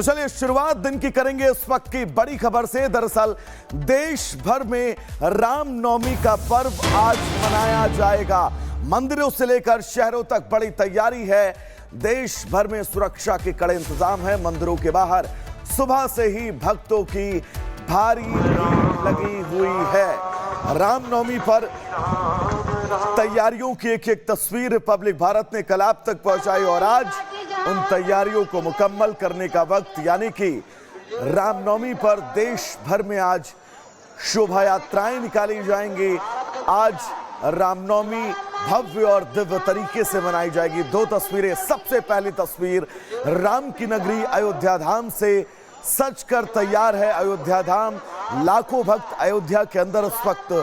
तो चलिए शुरुआत दिन की करेंगे इस वक्त की बड़ी खबर से। दरअसल देश भर में रामनवमी का पर्व आज मनाया जाएगा। मंदिरों से लेकर शहरों तक बड़ी तैयारी है। देश भर में सुरक्षा के कड़े इंतजाम है। मंदिरों के बाहर सुबह से ही भक्तों की भारी भीड़ लगी हुई है। रामनवमी पर तैयारियों की एक तस्वीर रिपब्लिक भारत ने कल आप तक पहुंचाई और आज उन तैयारियों को मुकम्मल करने का वक्त, यानी कि रामनवमी पर देश भर में आज शोभा यात्राएं निकाली जाएंगी। आज रामनवमी भव्य और दिव्य तरीके से मनाई जाएगी। दो तस्वीरें। सबसे पहली तस्वीर राम की नगरी अयोध्या धाम से सज कर तैयार है अयोध्या धाम। लाखों भक्त अयोध्या के अंदर इस वक्त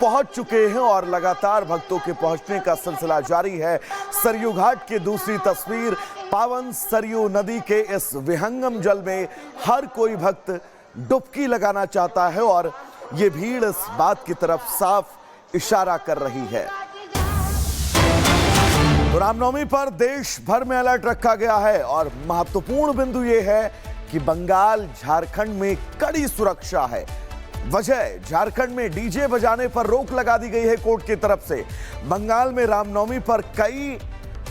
पहुंच चुके हैं और लगातार भक्तों के पहुंचने का सिलसिला जारी है। सरयू घाट की दूसरी तस्वीर। पावन सरयू नदी के इस विहंगम जल में हर कोई भक्त डुबकी लगाना चाहता है और ये भीड़ इस बात की तरफ साफ इशारा कर रही है। तो रामनवमी पर देश भर में अलर्ट रखा गया है और महत्वपूर्ण बिंदु यह है कि बंगाल झारखंड में कड़ी सुरक्षा है। वजह, झारखंड में डीजे बजाने पर रोक लगा दी गई है कोर्ट की तरफ से। बंगाल में रामनवमी पर कई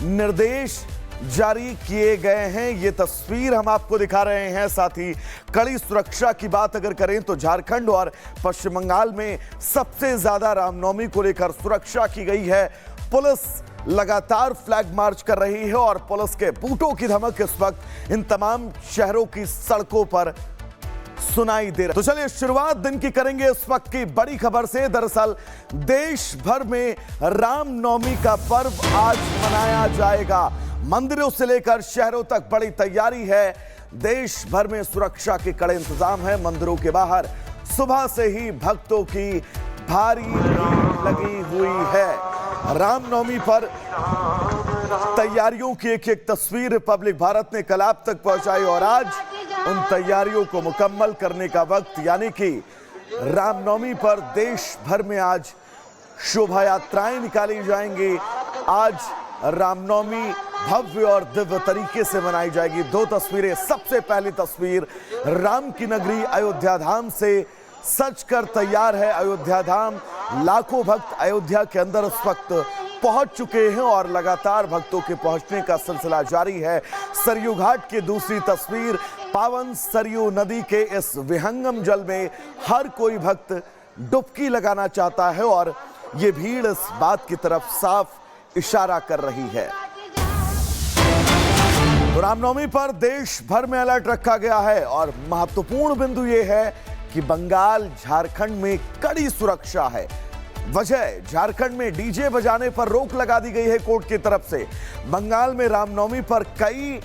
निर्देश जारी किए गए हैं। ये तस्वीर हम आपको दिखा रहे हैं। साथ ही कड़ी सुरक्षा की बात अगर करें तो झारखंड और पश्चिम बंगाल में सबसे ज्यादा रामनवमी को लेकर सुरक्षा की गई है। पुलिस लगातार फ्लैग मार्च कर रही है और पुलिस के बूटों की धमक इस वक्त इन तमाम शहरों की सड़कों पर सुनाई दे रहा है। तो चलिए शुरुआत दिन की करेंगे इस वक्त की बड़ी खबर से। दरअसल देश भर में रामनवमी का पर्व आज मनाया जाएगा। मंदिरों से लेकर शहरों तक बड़ी तैयारी है। देश भर में सुरक्षा के कड़े इंतजाम है। मंदिरों के बाहर सुबह से ही भक्तों की भारी भीड़ लगी हुई है। रामनवमी पर तैयारियों की एक तस्वीर रिपब्लिक भारत ने कल आप तक पहुंचाई और आज उन तैयारियों को मुकम्मल करने का वक्त, यानी कि रामनवमी पर देश भर में आज शोभा यात्राएं निकाली जाएंगी। आज रामनवमी भव्य और दिव्य तरीके से मनाई जाएगी। दो तस्वीरें। सबसे पहली तस्वीर राम की नगरी अयोध्या धाम से सज कर तैयार है अयोध्या धाम। लाखों भक्त अयोध्या के अंदर इस वक्त पहुंच चुके हैं और लगातार भक्तों के पहुंचने का सिलसिला जारी है। सरयू घाट की दूसरी तस्वीर। पावन सरयू नदी के इस विहंगम जल में हर कोई भक्त डुबकी लगाना चाहता है और ये भीड़ इस बात की तरफ साफ इशारा कर रही है। तो रामनवमी पर देश भर में अलर्ट रखा गया है और महत्वपूर्ण बिंदु यह है कि बंगाल झारखंड में कड़ी सुरक्षा है। वजह, झारखंड में डीजे बजाने पर रोक लगा दी गई है कोर्ट की तरफ से। बंगाल में रामनवमी पर कई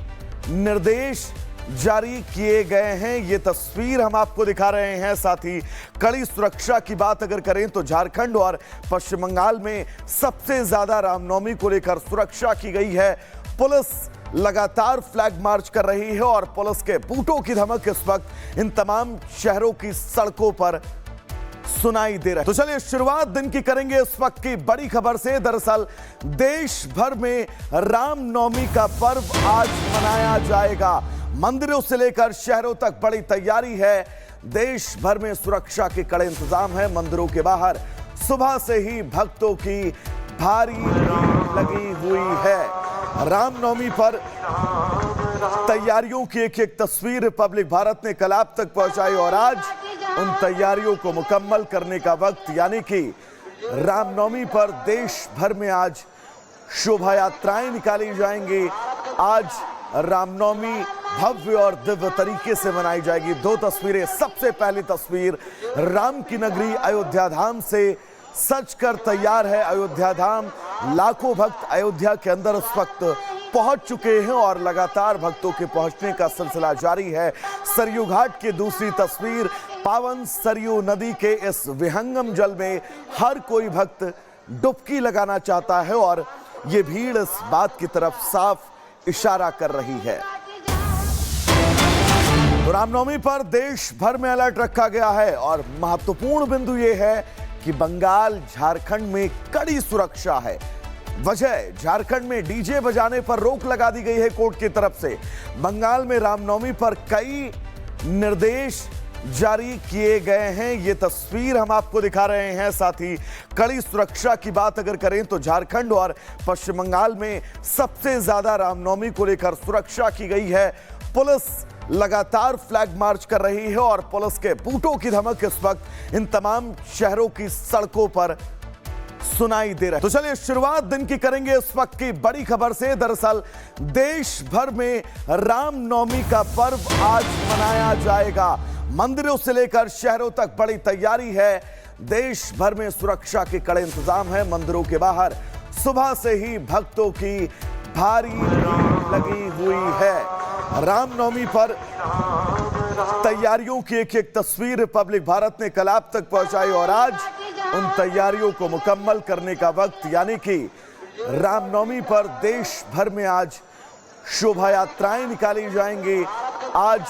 निर्देश जारी किए गए हैं। ये तस्वीर हम आपको दिखा रहे हैं। साथ ही कड़ी सुरक्षा की बात अगर करें तो झारखंड और पश्चिम बंगाल में सबसे ज्यादा रामनवमी को लेकर सुरक्षा की गई है। पुलिस लगातार फ्लैग मार्च कर रही है और पुलिस के बूटों की धमक इस वक्त इन तमाम शहरों की सड़कों पर सुनाई दे रहा है। तो चलिए शुरुआत दिन की करेंगे इस वक्त की बड़ी खबर से। दरअसल देश भर में रामनवमी का पर्व आज मनाया जाएगा। मंदिरों से लेकर शहरों तक बड़ी तैयारी है। देश भर में सुरक्षा के कड़े इंतजाम है। मंदिरों के बाहर सुबह से ही भक्तों की भारी भीड़ लगी हुई है। रामनवमी पर तैयारियों की एक तस्वीर रिपब्लिक भारत ने कल आप तक पहुंचाई और आज उन तैयारियों को मुकम्मल करने का वक्त, यानी कि रामनवमी पर देश भर में आज शोभा यात्राएं निकाली जाएंगी। आज रामनवमी भव्य और दिव्य तरीके से मनाई जाएगी। दो तस्वीरें। सबसे पहली तस्वीर राम की नगरी अयोध्या धाम से सज कर तैयार है अयोध्या धाम। लाखों भक्त अयोध्या के अंदर इस वक्त पहुंच चुके हैं और लगातार भक्तों के पहुंचने का सिलसिला जारी है। सरयू घाट की दूसरी तस्वीर। पावन सरयू नदी के इस विहंगम जल में हर कोई भक्त डुबकी लगाना चाहता है और ये भीड़ इस बात की तरफ साफ इशारा कर रही है। तो रामनवमी पर देश भर में अलर्ट रखा गया है और महत्वपूर्ण बिंदु यह है कि बंगाल झारखंड में कड़ी सुरक्षा है। वजह झारखंड में डीजे बजाने पर रोक लगा दी गई है कोर्ट की तरफ से। बंगाल में रामनवमी पर कई निर्देश जारी किए गए हैं। ये तस्वीर हम आपको दिखा रहे हैं। साथ ही कड़ी सुरक्षा की बात अगर करें तो झारखंड और पश्चिम बंगाल में सबसे ज्यादा रामनवमी को लेकर सुरक्षा की गई है। पुलिस लगातार फ्लैग मार्च कर रही है और पुलिस के बूटों की धमक इस वक्त इन तमाम शहरों की सड़कों पर सुनाई दे रहा है। तो चलिए शुरुआत दिन की करेंगे इस वक्त की बड़ी खबर से। दरअसल देश भर में रामनवमी का पर्व आज मनाया जाएगा। मंदिरों से लेकर शहरों तक बड़ी तैयारी है। देश भर में सुरक्षा के कड़े इंतजाम है। मंदिरों के बाहर सुबह से ही भक्तों की भारी भीड़ लगी हुई है। रामनवमी पर तैयारियों की एक तस्वीर रिपब्लिक भारत ने कल आप तक पहुंचाई और आज उन तैयारियों को मुकम्मल करने का वक्त, यानी कि रामनवमी पर देश भर में आज शोभा यात्राएं निकाली जाएंगी। आज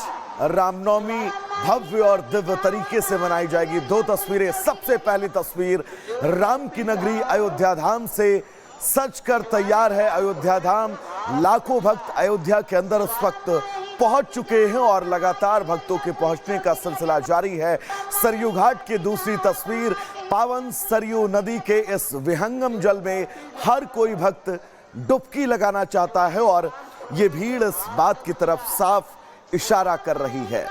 रामनवमी भव्य और दिव्य तरीके से मनाई जाएगी। दो तस्वीरें। सबसे पहली तस्वीर राम की नगरी अयोध्या धाम से सज कर तैयार है अयोध्या धाम। लाखों भक्त अयोध्या के अंदर इस वक्त पहुंच चुके हैं और लगातार भक्तों के पहुंचने का सिलसिला जारी है। सरयू घाट की दूसरी तस्वीर। पावन सरयू नदी के इस विहंगम जल में हर कोई भक्त डुबकी लगाना चाहता है और ये भीड़ इस बात की तरफ साफ इशारा कर रही है।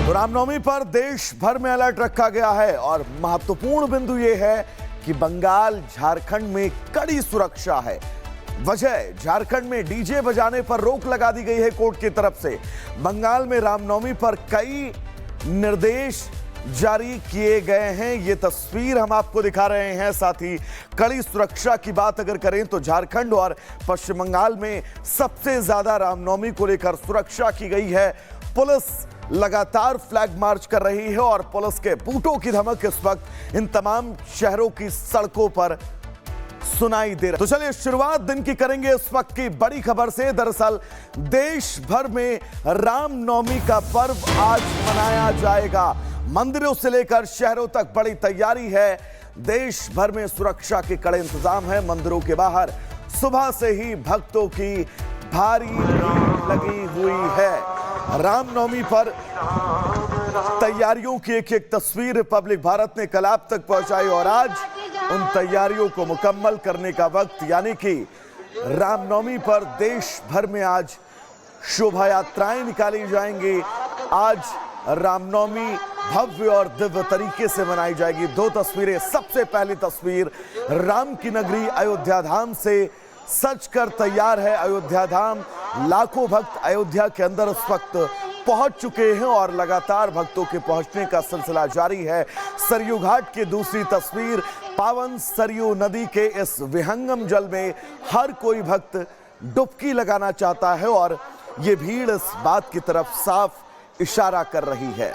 तो रामनवमी पर देश भर में अलर्ट रखा गया है और महत्वपूर्ण बिंदु यह है कि बंगाल झारखंड में कड़ी सुरक्षा है। वजह झारखंड में डीजे बजाने पर रोक लगा दी गई है कोर्ट की तरफ से। बंगाल में रामनवमी पर कई निर्देश जारी किए गए हैं। ये तस्वीर हम आपको दिखा रहे हैं। साथ ही कड़ी सुरक्षा की बात अगर करें तो झारखंड और पश्चिम बंगाल में सबसे ज्यादा रामनवमी को लेकर सुरक्षा की गई है। पुलिस लगातार फ्लैग मार्च कर रही है और पुलिस के बूटों की धमक इस वक्त इन तमाम शहरों की सड़कों पर सुनाई दे रहा है। तो चलिए शुरुआत दिन की करेंगे इस वक्त की बड़ी खबर से। दरअसल देश भर में रामनवमी का पर्व आज मनाया जाएगा। मंदिरों से लेकर शहरों तक बड़ी तैयारी है। देश भर में सुरक्षा के कड़े इंतजाम है। मंदिरों के बाहर सुबह से ही भक्तों की भारी भीड़ लगी हुई है। रामनवमी पर तैयारियों की एक तस्वीर रिपब्लिक भारत ने कल आप तक पहुंचाई और आज उन तैयारियों को मुकम्मल करने का वक्त, यानी कि रामनवमी पर देश भर में आज शोभा यात्राएं निकाली जाएंगी। आज रामनवमी भव्य और दिव्य तरीके से मनाई जाएगी। दो तस्वीरें। सबसे पहली तस्वीर राम की नगरी अयोध्या धाम से सज कर तैयार है अयोध्या धाम। लाखों भक्त अयोध्या के अंदर इस वक्त पहुंच चुके हैं और लगातार भक्तों के पहुंचने का सिलसिला जारी है। सरयू घाट की दूसरी तस्वीर। पावन सरयू नदी के इस विहंगम जल में हर कोई भक्त डुबकी लगाना चाहता है और ये भीड़ इस बात की तरफ साफ इशारा कर रही है।